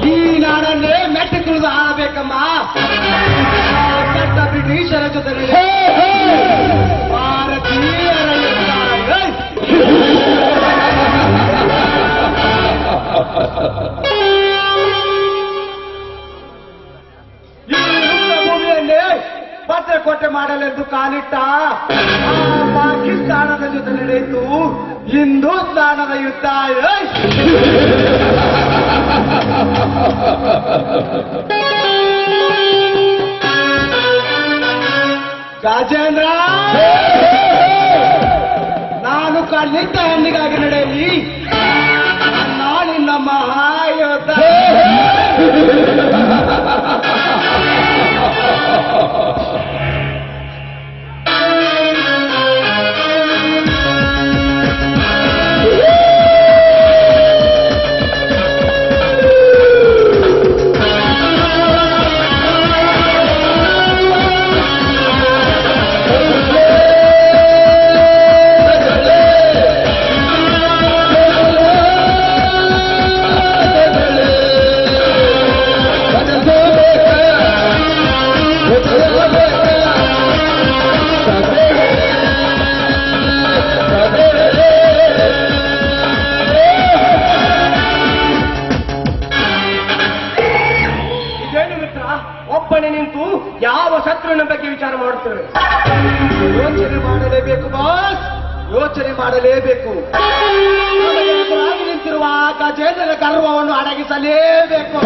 ಈ ನಾಡನ್ನೇ ಮೆಟ್ಟಿ ತುಳಿದು ಆಳಬೇಕಮ್ಮ. ಕೆಟ್ಟ ಬ್ರಿಟಿಷರ ಜೊತೆ ಭಾರತೀಯರ ಭೂಮಿಯನ್ನೇ ಭದ್ರಕೋಟೆ ಮಾಡಲೆಂದು ಕಾಲಿಟ್ಟ ಪಾಕಿಸ್ತಾನದ ಜೊತೆ ನಡೆಯಿತು ಹಿಂದೂಸ್ತಾನದ ಯುದ್ಧ. ರಾಜೇಂದ್ರ, ನಾನು ಕಣ್ಣಿಟ್ಟ ಹೆಣ್ಣಿಗಾಗಿ ನಡೆಯಲಿ ನಾಳಿನ ಮಹಾಯುದ್ಧ. ಒಬ್ಬನೇ ನಿಂತು ಯಾವ ಶತ್ರುವಿನ ಬಗ್ಗೆ ವಿಚಾರ ಮಾಡುತ್ತೇವೆ? ಯೋಚನೆ ಮಾಡಲೇಬೇಕು ಬಾಸ್, ಯೋಚನೆ ಮಾಡಲೇಬೇಕು. ಎದುರಾಗಿ ನಿಂತಿರುವ ಗಜೇಂದ್ರನ ಗರ್ವವನ್ನು ಅಡಗಿಸಲೇಬೇಕು.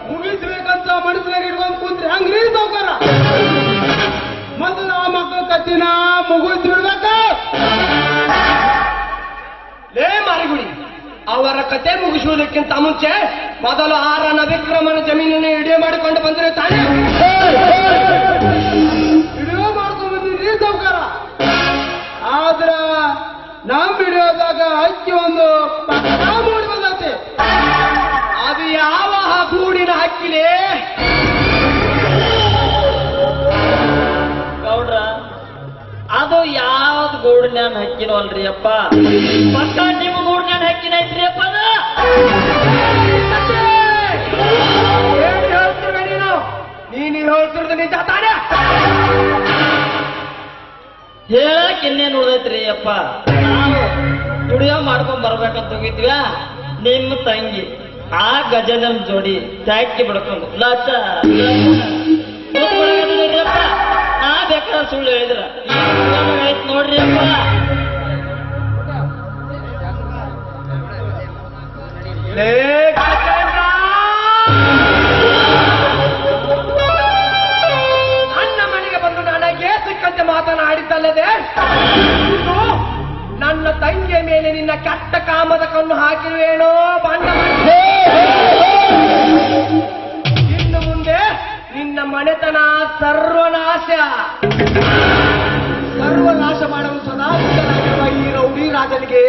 ಮುಗಿಸ್ಬೇಕಂತ ಮನಸ್ಸಿನಾಗ ಇಟ್ಕೊಂಡು ಕೂತ್ರೆ ಹಂಗ್ರೀ ಸೌಕರ್ಯ. ಮೊದಲು ಆ ಮಕ್ಕಳ ಕತ್ತಿನ ಮುಗಿಸ್ಬಿಡ್ಬೇಕ. ಲೇ ಮಾರಿಗುಡಿ, ಅವರ ಕತೆ ಮುಗಿಸುವುದಕ್ಕಿಂತ ಮುಂಚೆ ಮೊದಲು ಆರ ನವಿಕ್ರಮನ ಜಮೀನನ್ನು ಹಿಡಿಯೋ ಮಾಡಿಕೊಂಡು ಬಂದ್ರೆ ತಾನೇ? ಹಿಡಿಯೋ ಮಾಡ್ಕೊಂಡು ಬಂದಿದ್ರಿ ಸೌಕರ್ಯ. ಆದ್ರ ನಮ್ ಹಿಡಿಯೋದಾಗ ಹಕ್ಕಿ ಒಂದು ಮೂಡಿ ಬಂದೈತೆ. ಅದು ಯಾವ ಗೂಡಿನ ಹಕ್ಕಿಲೇ? ಗೌಡ್ರ, ಅದು ಯಾವ್ದು ಗೂಡಿನ್ಯಾನ ಹಕ್ಕಿನೋ ಅಲ್ರಿ ಅಪ್ಪ. ಪಕ್ಕ ನಿಮ್ಮ ಗೂಡಿನ್ಯಾನ ಹಕ್ಕಿನ ಐತ್ರಿ ಅಪ್ಪ. ನೀನು ಹೇಳ್ತಿರೋದು ನಿಜ ತಾನೇ? ಹೇಳಕ್ ಇನ್ನೇನು ಉಳ್ದೈತ್ರಿ ಅಪ್ಪ. ನಾವು ದುಡಿಯೋ ಮಾಡ್ಕೊಂಡ್ ಬರ್ಬೇಕಂತ ಹೋಗಿದ್ವಿ. ನಿಮ್ಮ ತಂಗಿ ಆ ಗಜೇಂದ್ರನ್ ಜೋಡಿ ಟ್ಯಾಕಿ ಬಿಡ್ಕೊಂಡು ಲಸ ನೋಡ್ರಿಯಪ್ಪ. ನಾ ಬೇಕಾದ್ರೆ ಸುಳ್ಳು ಹೇಳಿದ್ರ ಆಯ್ತು ನೋಡ್ರಿ ಅಪ್ಪ. ನನ್ನ ಮನೆಗೆ ಬಂದು ನನಗೆ ಸಿಕ್ಕಂತೆ ಮಾತನಾಡಿದ್ದಲ್ಲದೆ ನನ್ನ ತಂಗಿಯ ಮೇಲೆ ನಿನ್ನ ಕೆಟ್ಟ ಕಾಮದ ಕಣ್ಣು ಹಾಕಿರುವೇನೋ ಬಣ್ಣ. ಇನ್ನು ಮುಂದೆ ನಿನ್ನ ಮನೆತನ ಸರ್ವನಾಶ ಮಾಡಲು ಸದಾ ಸಿದ್ಧನಾಗಿರುವ ಈ ರೌಡಿ ರಾಜನಿಗೆ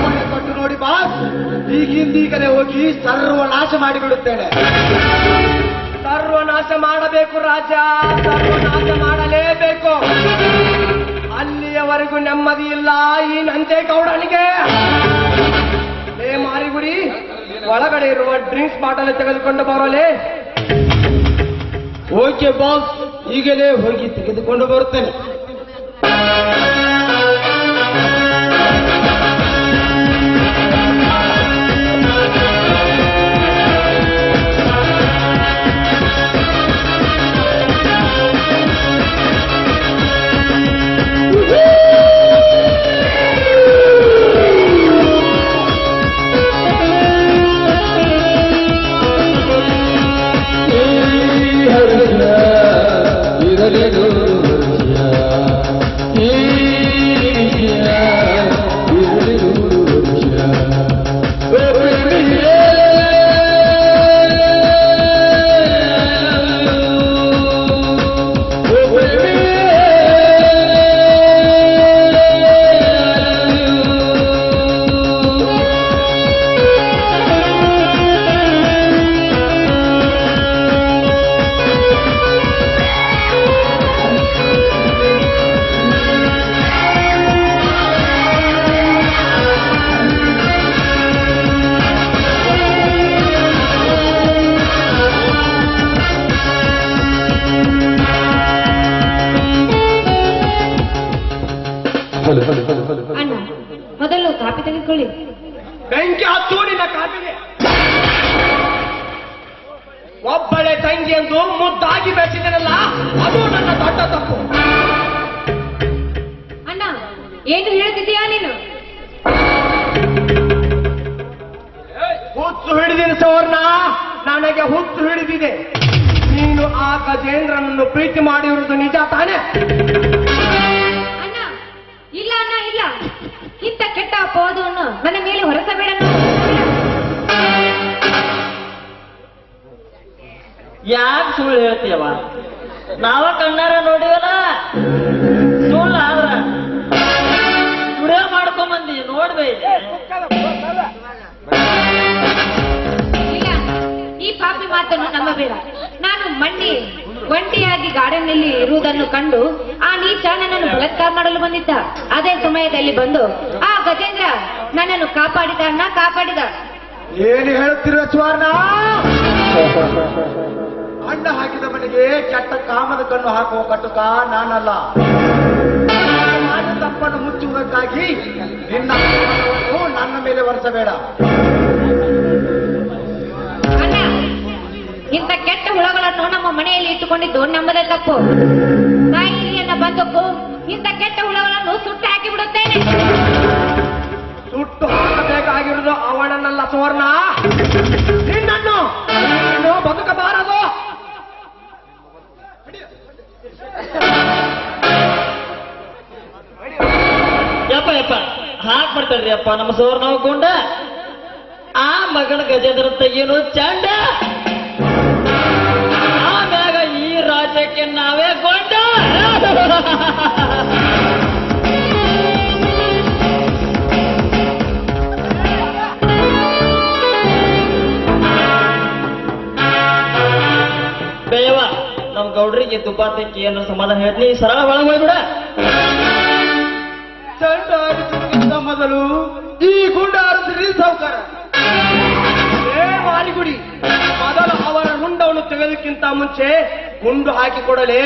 ಮನೆ ಕೊಟ್ಟು ನೋಡಿ ಬಾಸ್, ಈಗಿಂದೀಗಲೇ ಹೋಗಿ ಸರ್ವನಾಶ ಮಾಡಿಬಿಡುತ್ತೇನೆ. ಸರ್ವನಾಶ ಮಾಡಬೇಕು ರಾಜ, ಸರ್ವನಾಶ ಮಾಡಲೇಬೇಕು. ಅಲ್ಲಿಯವರೆಗೆ ಯಾರಿಗೂ ನೆಮ್ಮದಿ ಇಲ್ಲ ಈ ನಂಜೇಗೌಡನಿಗೆ. ಏ ಮಾರಿಗುಡಿ, ಒಳಗಡೆ ಇರುವ ಡ್ರಿಂಕ್ಸ್ ಬಾಟಲ್ ತೆಗೆದುಕೊಂಡು ಬರೋಲೆ. ಓಕೆ ಬಾಸ್, ಈಗಲೇ ಹೋಗಿ ತೆಗೆದುಕೊಂಡು ಬರುತ್ತೇನೆ. ಅಣ್ಣ, ಮೊದಲು ಕಾಪಿ ತೆಗೆದುಕೊಳ್ಳಿ. ಬೆಂಕಿ ಹತ್ತು ನಿನ್ನ ಕಾಪಿಗೆ. ಒಬ್ಬಳೆ ತಂಗಿ ಎಂದು ಮುದ್ದಾಗಿ ಬೆಳೆಸಿದನಲ್ಲ, ಅದು ನನ್ನ ದೊಡ್ಡ ತಪ್ಪು. ಅಣ್ಣ, ಏನು ಹೇಳ್ತಿದ್ದೀಯಾ ನೀನು? ಹುಚ್ಚು ಹಿಡಿದಿನ ಸವರ್ಣ, ನನಗೆ ಹುಚ್ಚು ಹಿಡಿದಿದೆ. ನೀನು ಆ ಗಜೇಂದ್ರನನ್ನು ಪ್ರೀತಿ ಮಾಡಿರುವುದು ನಿಜ ತಾನೆ? ಅಣ್ಣ, ಇಲ್ಲ ಅಣ್ಣ, ಇಲ್ಲ. ಇಂಥ ಕೆಟ್ಟ ಅಪವಾದವನ್ನು ನನ್ನ ಮೇಲೆ ಹೊರಸಬೇಡ. ಯಾಕೆ ಸುಳ್ಳು ಹೇಳ್ತೀಯವ? ನಾವ ಕಣ್ಣಾರ ನೋಡಿವಲ್ಲ, ಸುಳ್ಳು ಆದ್ರ ವಿಡಿಯೋ ಮಾಡ್ಕೊಂಬಂದಿ ನೋಡ್ಬೇಕು. ಇಲ್ಲ, ಈ ಪಾಪಿ ಮಾತನ್ನು ನಂಬಬೇಡ. ನಾನು ಒಂಟಿಯಾಗಿ ಗಾರ್ಡನ್ನಲ್ಲಿ ಇರುವುದನ್ನು ಕಂಡು ಆ ನೀಚ ನನ್ನನ್ನು ಬಲಾತ್ಕಾರ ಮಾಡಲು ಬಂದಿದ್ದ. ಅದೇ ಸಮಯದಲ್ಲಿ ಬಂದು ಆ ಗಜೇಂದ್ರ ನನ್ನನ್ನು ಕಾಪಾಡಿದ. ಅಣ್ಣ, ಕಾಪಾಡಿದ. ಏನು ಹೇಳುತ್ತಿರುವ ಸ್ವರ್ಣ? ಅಣ್ಣ ಹಾಕಿದ ಮನೆಗೆ ಕೆಟ್ಟ ಕಾಮದ ಕಣ್ಣು ಹಾಕುವ ಕಟುಕ ನಾನಲ್ಲ. ನಾನು ತಪ್ಪನ್ನು ಮುಚ್ಚುವುದಕ್ಕಾಗಿ ನಿನ್ನ ಅಪರಾಧವನ್ನು ನನ್ನ ಮೇಲೆ ಹೊರಿಸಬೇಡ. ಅಣ್ಣ, ಇಂಥ ಕೆಟ್ಟ ಹುಳಗಳನ್ನು ನಮ್ಮ ಮನೆಯಲ್ಲಿ ಇಟ್ಟುಕೊಂಡಿದ್ದು ನಮ್ಮದೇ ತಪ್ಪು. ತಾಯಿಯನ್ನ ಬಂದಕ್ಕೂ ಇಂಥ ಕೆಟ್ಟ ಹುಳಗಳನ್ನು ಸುಟ್ಟು ಹಾಕಿ ಬಿಡುತ್ತೇನೆ. ಸುಟ್ಟು ಹಾಕಬೇಕಾಗಿರುವುದು ಅವನನ್ನಲ್ಲ ಸುವರ್ಣ, ನಿನ್ನನ್ನು. ನೀನು ಬದುಕಬಾರದು. ಯಪ್ಪ ಹಾಕ್ಬಿಡ್ತಾರ್ರಿ ಅಪ್ಪ ನಮ್ಮ ಸುವರ್ಣ ಹೋಗ್ಕೊಂಡ. ಆ ಮಗನ ಗಜೇಂದ್ರ ತೆಗೀನು ಚಂಡ. ಆಮ್ಯಾಗ ಈ ರಾಜ್ಯಕ್ಕೆ ನಾವೇ ಗೊಂಡ. ಬೇಯವ, ನಮ್ ಗೌಡ್ರಿಗೆ ತುಪ್ಪ ತೆಕ್ಕಿ ಏನೋ ಸಮಾಧಾನ ಹೇಳ್ತೀನಿ. ಸರಳ ಒಳಗೆ ಹೋಗ್ಬಿಡ. ಚಂಡ ಆರಿಸುವುದಕ್ಕಿಂತ ಮೊದಲು ಈ ಗುಂಡ ಆರಿಸಿರಿ ಸಾವುಕಾರ. ಏ ಮಾರಿಗುಡಿ, ಮೊದಲು ಅವರ ಗುಂಡವನ್ನು ತೆಗೆದಕ್ಕಿಂತ ಮುಂಚೆ ಗುಂಡು ಹಾಕಿಕೊಡಲೇ.